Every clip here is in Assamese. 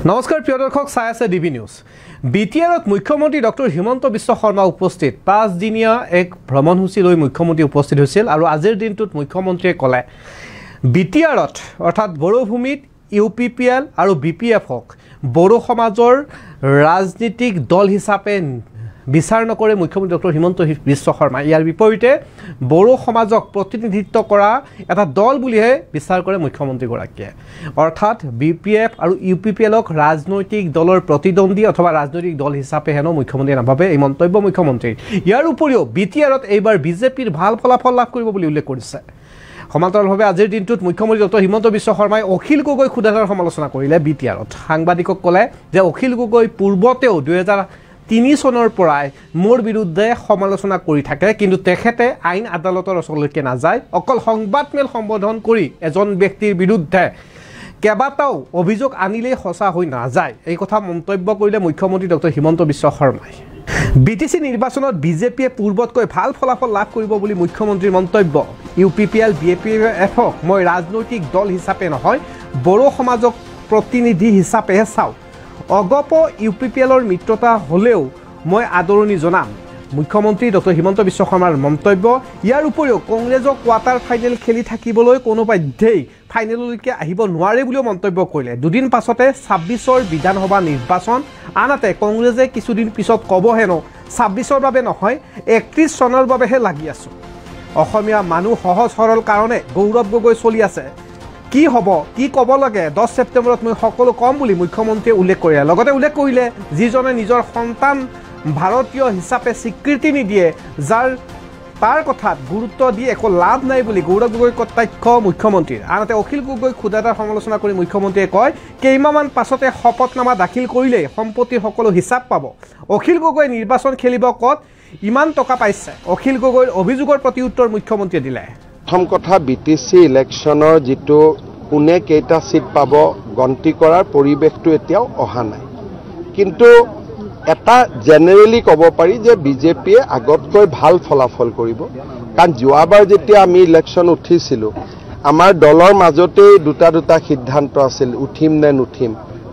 নমস্কাৰ প্ৰিয় দৰ্শক চাই আছে ডিবি নিউজ। বিটিআৰত মুখ্যমন্ত্ৰী ডক্টৰ হিমন্ত বিশ্ব শৰ্মা উপস্থিত 5 দিনীয়া এক ভ্ৰমণসূচী লৈ মুখ্যমন্ত্ৰী উপস্থিত হৈছিল আৰু আজিৰ দিনটোত মুখ্যমন্ত্ৰীয়ে ক'লে বিটিআৰত অৰ্থাৎ বড়োভূমিত ইউপিপিএল আৰু বিপিএফক বড়ো সমাজৰ ৰাজনীতিক দল হিচাপে বিচাৰ নকৰে মুখ্যমন্ত্ৰী ডক্টৰ হিমন্ত বিশ্ব শৰ্মা। ইয়াৰ বিপৰীতে বড়ো সমাজক প্ৰতিনিধিত্ব কৰা এটা দল বুলিহে বিচাৰ কৰে মুখ্যমন্ত্ৰীগৰাকীয়ে। অৰ্থাৎ বিপিএফ আৰু ইউপিপিএলক ৰাজনৈতিক দলৰ প্ৰতিদ্বন্দ্বী অথবা ৰাজনৈতিক দল হিচাপে হেনো মুখ্যমন্ত্ৰীয়ে নাভাবে, এই মন্তব্য মুখ্যমন্ত্ৰীৰ। ইয়াৰ উপৰিও বিটিআৰত এইবাৰ বিজেপিৰ ভাল ফলাফল লাভ কৰিব বুলি উল্লেখ কৰিছে। সমান্তৰালভাৱে আজিৰ দিনটোত মুখ্যমন্ত্ৰী ডক্টৰ হিমন্ত বিশ্ব শৰ্মাই অখিল গগৈ খুদাৰৰ সমালোচনা কৰিলে বিটিআৰত। সাংবাদিকক ক'লে যে অখিল গগৈ পূৰ্বতেও 2003 চনৰ পৰাই মোৰ বিৰুদ্ধে সমালোচনা কৰি থাকে, কিন্তু তেখেতে আইন আদালতৰ ওচৰলৈকে নাযায়, অকল সংবাদমেল সম্বোধন কৰি এজন ব্যক্তিৰ বিৰুদ্ধে কেইবাটাও অভিযোগ আনিলেই সঁচা হৈ নাযায়। এই কথা মন্তব্য কৰিলে মুখ্যমন্ত্ৰী ডক্টৰ হিমন্ত বিশ্ব শৰ্মাই। বিটিচি নিৰ্বাচনত বিজেপিয়ে পূৰ্বতকৈ ভাল ফলাফল লাভ কৰিব বুলি মুখ্যমন্ত্ৰীৰ মন্তব্য। ইউপিপিএল বিএপিএফক মই ৰাজনৈতিক দল হিচাপে নহয়, বড়ো সমাজক প্ৰতিনিধি হিচাপেহে চাওঁ। অগপ ইউপিপিএলৰ মিত্ৰতা হ'লেও মই আদৰণি জনাম, মুখ্যমন্ত্ৰী ডক্টৰ হিমন্ত বিশ্ব শৰ্মাৰ মন্তব্য। ইয়াৰ উপৰিও কংগ্ৰেছক কোৱাৰ্টাৰ ফাইনেল খেলি থাকিবলৈ কোনোপধ্যেই ফাইনেললৈকে আহিব নোৱাৰে বুলিও মন্তব্য কৰিলে। দুদিন পাছতে 26ৰ বিধানসভা নিৰ্বাচন, আনহাতে কংগ্ৰেছে কিছুদিন পিছত ক'ব হেনো 26ৰ বাবে নহয় 31 চনৰ বাবেহে লাগি আছোঁ। অসমীয়া মানুহ সহজ সৰল কাৰণে গৌৰৱ গগৈ চলি আছে, কি হ'ব কি ক'ব লাগে 10 ছেপ্টেম্বৰত মই সকলো ক'ম বুলি মুখ্যমন্ত্ৰীয়ে উল্লেখ কৰিলে। লগতে উল্লেখ কৰিলে যিজনে নিজৰ সন্তান ভাৰতীয় হিচাপে স্বীকৃতি নিদিয়ে, তাৰ কথাত গুৰুত্ব দি একো লাভ নাই বুলি গৌৰৱ গগৈ কটাক্ষ মুখ্যমন্ত্ৰীৰ। আনহাতে অখিল গগৈ খুদাদাৰ সমালোচনা কৰি মুখ্যমন্ত্ৰীয়ে কয় কেইমাহমান পাছতে শপতনামা দাখিল কৰিলেই সম্পত্তিৰ সকলো হিচাপ পাব। অখিল গগৈ নিৰ্বাচন খেলিব ক'ত, ইমান টকা পাইছে? অখিল গগৈৰ অভিযোগৰ প্ৰতি উত্তৰ মুখ্যমন্ত্ৰীয়ে দিলে। প্ৰথম কথা, বিটিচি ইলেকশ্যনৰ যিটো কোনে কেইটা সিট পাব গন্তি কৰাৰ পৰিৱেশটো এতিয়াও অহা নাই, কিন্তু এটা জেনেৰেলি ক'ব পাৰি যে বিজেপিয়ে আগতকৈ ভাল ফলাফল কৰিব। কাৰণ যোৱাবাৰ যেতিয়া আমি ইলেকশ্যন উঠিছিলোঁ, আমাৰ দলৰ মাজতেই দুটা সিদ্ধান্ত আছিল, উঠিম নে নুঠিম।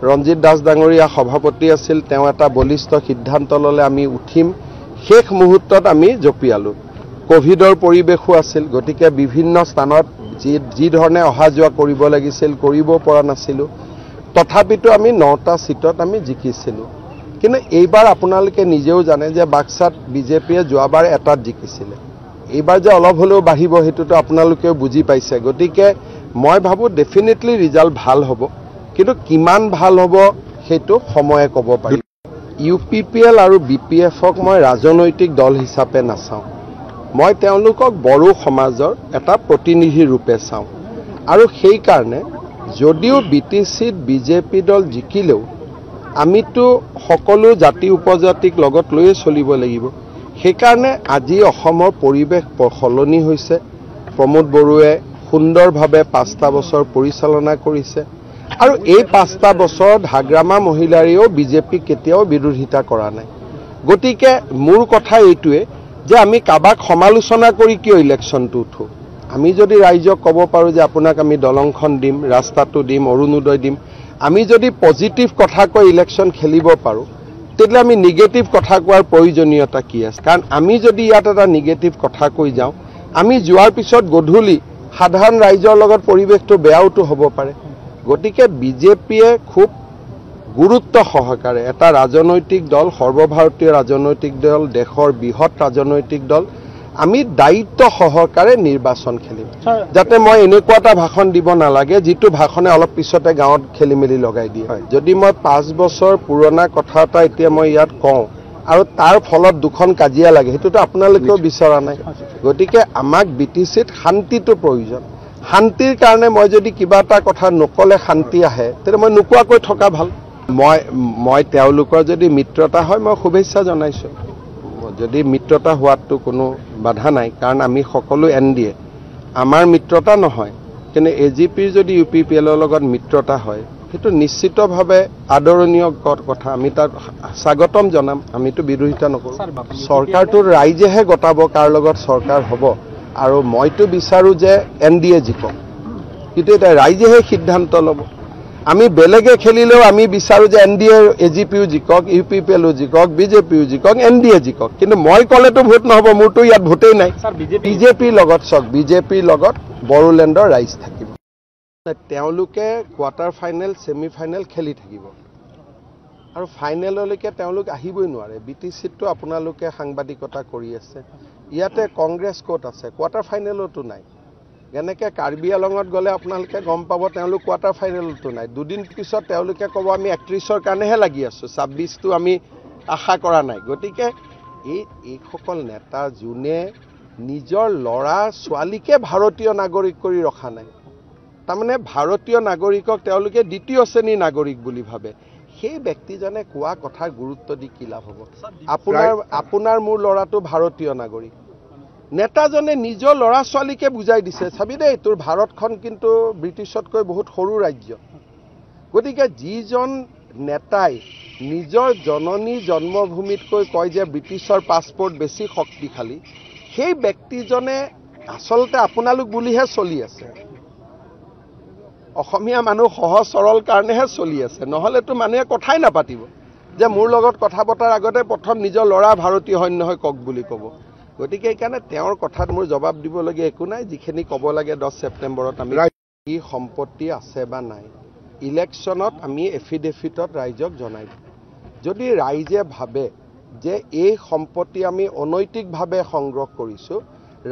ৰঞ্জিত দাস ডাঙৰীয়া সভাপতি আছিল, তেওঁ এটা বলিষ্ঠ সিদ্ধান্ত ল'লে আমি উঠিম, শেষ মুহূৰ্তত আমি জঁপিয়ালোঁ। কোভিডৰ পৰিৱেশো আছিল, গতিকে বিভিন্ন স্থানত যি ধৰণে অহা যোৱা কৰিব লাগিছিল কৰিব পৰা নাছিলোঁ। তথাপিতো আমি 9টা সিটত আমি জিকিছিলোঁ। কিন্তু এইবাৰ আপোনালোকে নিজেও জানে যে বাক্সাত বিজেপিয়ে যোৱাবাৰ এটাত জিকিছিলে, এইবাৰ যে অলপ হ'লেও বাঢ়িব সেইটোতো আপোনালোকেও বুজি পাইছে। গতিকে মই ভাবোঁ ডেফিনেটলি ৰিজাল্ট ভাল হ'ব, কিন্তু কিমান ভাল হ'ব সেইটো সময়ে ক'ব পাৰিব। ইউপিপিএল আৰু বিপিএফক মই ৰাজনৈতিক দল হিচাপে নাচাওঁ, মই তেওঁলোকক বড়ো সমাজৰ এটা প্ৰতিনিধি ৰূপে চাওঁ। আৰু সেইকাৰণে যদিও বিটিচিত বিজেপি দল জিকিলেও আমিতো সকলো জাতি উপজাতিক লগত লৈয়ে চলিব লাগিব। সেইকাৰণে আজি অসমৰ পৰিৱেশ সলনি হৈছে। প্ৰমোদ বড়োৱে সুন্দৰভাৱে 5টা বছৰ পৰিচালনা কৰিছে, আৰু এই 5টা বছৰত হাগ্ৰামা মহিলাৰেও বিজেপি কেতিয়াও বিৰোধিতা কৰা নাই। গতিকে মোৰ কথা এইটোৱে যে আমি কাবাক সমালোচনা কৰি কিয় ইলেকশ্যনটো উঠোঁ। আমি যদি ৰাইজক ক'ব পাৰোঁ যে আপোনাক আমি দলংখন দিম, ৰাস্তাটো দিম, অৰুণোদয় দিম, আমি যদি পজিটিভ কথা কৈ ইলেকশ্যন খেলিব পাৰোঁ, তেতিয়াহ'লে আমি নিগেটিভ কথা কোৱাৰ প্ৰয়োজনীয়তা কি আছে? কাৰণ আমি যদি ইয়াত এটা নিগেটিভ কথা কৈ যাওঁ, আমি যোৱাৰ পিছত গধূলি সাধাৰণ ৰাইজৰ লগত পৰিৱেশটো বেয়াওতো হ'ব পাৰে। গতিকে বিজেপিয়ে খুব গুৰুত্ব সহকাৰে এটা ৰাজনৈতিক দল, সৰ্বভাৰতীয় ৰাজনৈতিক দল, দেশৰ বৃহৎ ৰাজনৈতিক দল, আমি দায়িত্ব সহকাৰে নিৰ্বাচন খেলিম। যাতে মই এনেকুৱা এটা ভাষণ দিব নালাগে যিটো ভাষণে অলপ পিছতে গাঁৱত খেলি মেলি লগাই দিয়ে। যদি মই 5 বছৰ পুৰণা কথা এটা এতিয়া মই ইয়াত কওঁ আৰু তাৰ ফলত 2খন কাজিয়া লাগে, সেইটোতো আপোনালোকেও বিচৰা নাই। গতিকে আমাক বিটিচিত শান্তিটো প্ৰয়োজন। শান্তিৰ কাৰণে মই যদি কিবা এটা কথা নক'লে শান্তি আহে, তেতিয়া মই নোকোৱাকৈ থকা ভাল। মই তেওঁলোকৰ যদি মিত্ৰতা হয় মই শুভেচ্ছা জনাইছোঁ, যদি মিত্ৰতা হোৱাততো কোনো বাধা নাই, কাৰণ আমি সকলো NDA, আমাৰ মিত্ৰতা নহয়। কিন্তু AGPৰ যদি UPPLৰ লগত মিত্ৰতা হয় সেইটো নিশ্চিতভাৱে আদৰণীয় কথা, আমি তাক স্বাগতম জনাম, আমিতো বিৰোধিতা নকৰোঁ। চৰকাৰটো ৰাইজেহে গতাব কাৰ লগত চৰকাৰ হ'ব, আৰু মইতো বিচাৰোঁ যে NDA জিকক, কিন্তু এতিয়া ৰাইজেহে সিদ্ধান্ত ল'ব। আমি বেলেগে খেলিলেও আমি বিচাৰোঁ যে NDA AGPও জিকক, UPPLও জিকক, BJPও জিকক, NDA জিকক, কিন্তু মই ক'লেতো ভোট নহ'ব, মোৰতো ইয়াত ভোটেই নাই। BJPৰ লগত চাওক, BJPৰ লগত বড়োলেণ্ডৰ ৰাইজ থাকিব, তেওঁলোকে কোৱাৰ্টাৰ ফাইনেল ছেমি ফাইনেল খেলি থাকিব আৰু ফাইনেললৈকে তেওঁলোক আহিবই নোৱাৰে। BTCতো আপোনালোকে সাংবাদিকতা কৰি আছে, ইয়াতে কংগ্ৰেছ ক'ত আছে, কোৱাৰ্টাৰ ফাইনেলতো নাই। যেনেকৈ কাৰ্বি আলঙত গ'লে আপোনালোকে গম পাব তেওঁলোক কোৱাৰ্টাৰ ফাইনেলতো নাই। দুদিন পিছত তেওঁলোকে ক'ব আমি 31ৰ কাৰণেহে লাগি আছোঁ, 26টো আমি আশা কৰা নাই। গতিকে এইসকল নেতা যোনে নিজৰ ল'ৰা ছোৱালীকে ভাৰতীয় নাগৰিক কৰি ৰখা নাই, তাৰমানে ভাৰতীয় নাগৰিকক তেওঁলোকে দ্বিতীয় শ্ৰেণীৰ নাগৰিক বুলি ভাবে, সেই ব্যক্তিজনে কোৱা কথাৰ গুৰুত্ব দি কি লাভ হ'ব? আপোনাৰ মোৰ ল'ৰাটো ভাৰতীয় নাগৰিক, নেতাজনে নিজৰ ল'ৰা ছোৱালীকে বুজাই দিছে চাবি দেই তোৰ ভাৰতখন কিন্তু ব্ৰিটিছতকৈ বহুত সৰু ৰাজ্য। গতিকে যিজন নেতাই নিজৰ জননী জন্মভূমিতকৈ কয় যে ব্ৰিটিছৰ পাছপৰ্ট বেছি শক্তিশালী, সেই ব্যক্তিজনে আচলতে আপোনালোক বুলিহে চলি আছে। অসমীয়া মানুহ সহজ সৰল কাৰণেহে চলি আছে, নহ'লেতো মানুহে কথাই নাপাতিব যে মোৰ লগত কথা পতাৰ আগতে প্ৰথম নিজৰ ল'ৰা ভাৰতীয় হয় নহয় কওক বুলি ক'ব। গতিকে এইকাৰণে তেওঁৰ কথাত মোৰ জবাব দিবলগীয়া একো নাই। যিখিনি ক'ব লাগে 10 ছেপ্টেম্বৰত আমি কি সম্পত্তি আছে বা নাই, ইলেকশ্যনত আমি এফিডেভিটত ৰাইজক জনাই দিম। যদি ৰাইজে ভাবে যে এই সম্পত্তি আমি অনৈতিকভাৱে সংগ্ৰহ কৰিছোঁ,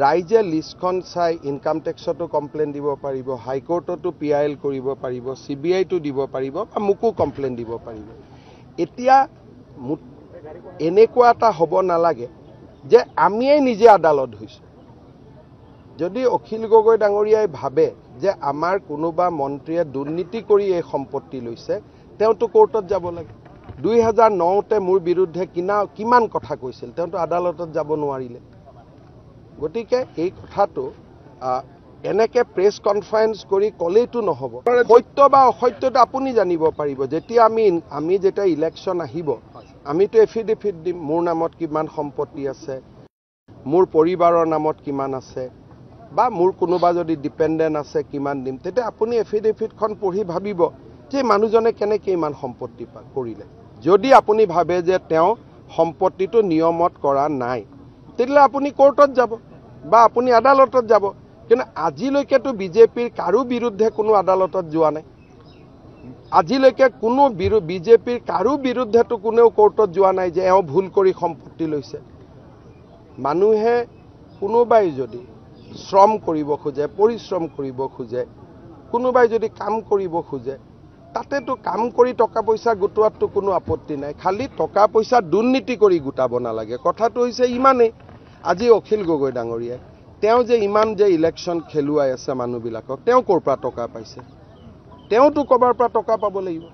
ৰাইজে লিষ্টখন চাই ইনকাম টেক্সতো কমপ্লেইন দিব পাৰিব, হাইকোৰ্টতো PIL কৰিব পাৰিব, CBIতো দিব পাৰিব বা মোকো কমপ্লেইন দিব পাৰিব। এতিয়া এনেকুৱা এটা হ'ব নালাগে যে আমিয়েই নিজে আদালত হৈছোঁ। যদি অখিল গগৈ ডাঙৰীয়াই ভাবে যে আমাৰ কোনোবা মন্ত্ৰীয়ে দুৰ্নীতি কৰি এই সম্পত্তি লৈছে, তেওঁতো কোৰ্টত যাব লাগে। 2009তে মোৰ বিৰুদ্ধে কিমান কথা কৈছিল, তেওঁতো আদালতত যাব নোৱাৰিলে। গতিকে এই কথাটো এনেকৈ প্ৰেছ কনফাৰেন্স কৰি ক'লেইতো নহ'ব। সত্য বা অসত্যটো আপুনি জানিব পাৰিব যেতিয়া আমি যেতিয়া ইলেকশ্যন আহিব, আমিতো এফিডেভিট দিম মোৰ নামত কিমান সম্পত্তি আছে, মোৰ পৰিবাৰৰ নামত কিমান আছে, বা মোৰ কোনোবা যদি ডিপেণ্ডেণ্ট আছে কিমান দিম। তেতিয়া আপুনি এফিডেভিটখন পঢ়ি ভাবিব যে মানুহজনে কেনেকৈ ইমান সম্পত্তি কৰিলে। যদি আপুনি ভাবে যে তেওঁ সম্পত্তিটো নিয়মত কৰা নাই, তেতিয়াহ'লে আপুনি কোৰ্টত যাব বা আপুনি আদালতত যাব। কিন্তু আজিলৈকেতো বিজেপিৰ কাৰো বিৰুদ্ধে কোনো আদালতত যোৱা নাই, আজিলৈকে কোনো বিজেপিৰ কাৰো বিৰুদ্ধেতো কোনেও কোৰ্টত যোৱা নাই যে এওঁ ভুল কৰি সম্পত্তি লৈছে। মানুহে কোনোবাই যদি শ্ৰম কৰিব খোজে, পৰিশ্ৰম কৰিব খোজে, কোনোবাই যদি কাম কৰিব খোজে, তাতেতো কাম কৰি টকা পইচা গোটোৱাততো কোনো আপত্তি নাই, খালি টকা পইচা দুৰ্নীতি কৰি গোটাব নালাগে। কথাটো হৈছে ইমানেই। আজি অখিল গগৈ ডাঙৰীয়াই তেওঁ যে ইমান যে ইলেকশ্যন খেলুৱাই আছে মানুহবিলাকক, তেওঁ ক'ৰ পৰা টকা পাইছে? তেওঁতো ক'ৰবাৰ পৰা টকা পাব লাগিব।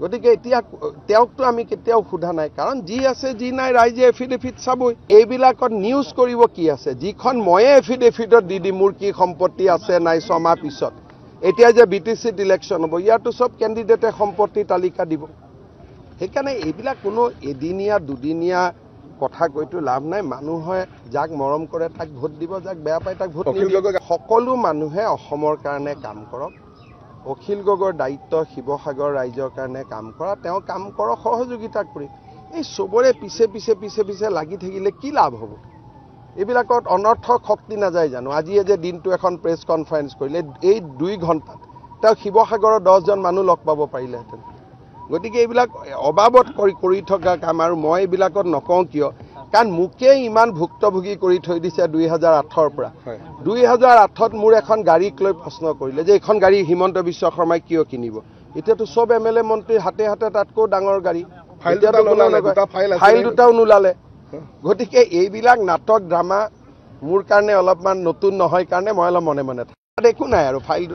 গতিকে এতিয়া তেওঁকতো আমি কেতিয়াও সোধা নাই, কাৰণ যি আছে যি নাই ৰাইজে এফিডেভিট চাবই। এইবিলাকত নিউজ কৰিব কি আছে? যিখন ময়ে এফিডেভিটত দি দিম মোৰ কি সম্পত্তি আছে নাই 6 মাহ পিছত, এতিয়া যে BTCত ইলেকশ্যন হ'ব, ইয়াতো চব কেণ্ডিডেটে সম্পত্তি তালিকা দিব। সেইকাৰণে এইবিলাক কোনো এদিনীয়া দুদিনীয়া কথা কৈতো লাভ নাই। মানুহে যাক মৰম কৰে তাক ভোট দিব, যাক বেয়া পায় তাক ভোট নিদিব। সকলো মানুহে অসমৰ কাৰণে কাম কৰক। অখিল গগৈৰ দায়িত্ব শিৱসাগৰ ৰাইজৰ কাৰণে কাম কৰা, তেওঁ কাম কৰক সহযোগিতা কৰি। এই চবৰে পিছে লাগি থাকিলে কি লাভ হ'ব? এইবিলাকত অনৰ্থক শক্তি নাযায় জানো? আজিয়ে যে দিনটো এখন প্ৰেছ কনফাৰেন্স কৰিলে, এই 2 ঘণ্টাত তেওঁ শিৱসাগৰৰ 10জন মানুহ লগ পাব পাৰিলেহেঁতেন। গতিকে এইবিলাক অবাবত কৰি থকা কাম। আৰু মই এইবিলাকত নকওঁ কিয়, কাৰণ মোকেই ইমান ভুক্তভোগী কৰি থৈ দিছে 2008ৰ পৰা। 2008ত মোৰ এখন গাড়ীক লৈ প্ৰশ্ন কৰিলে যে এইখন গাড়ী হিমন্ত বিশ্ব শৰ্মাই কিয় কিনিব। এতিয়াতো চব MLA মন্ত্ৰীৰ হাতে হাতে তাতকৈ ডাঙৰ গাড়ী, ফাইল দুটাও নোলালে। গতিকে এইবিলাক নাটক ড্ৰামা মোৰ কাৰণে অলপমান নতুন নহয় কাৰণে মই অলপ মনে মনে থাকোঁ। একো নাই আৰু ফাইল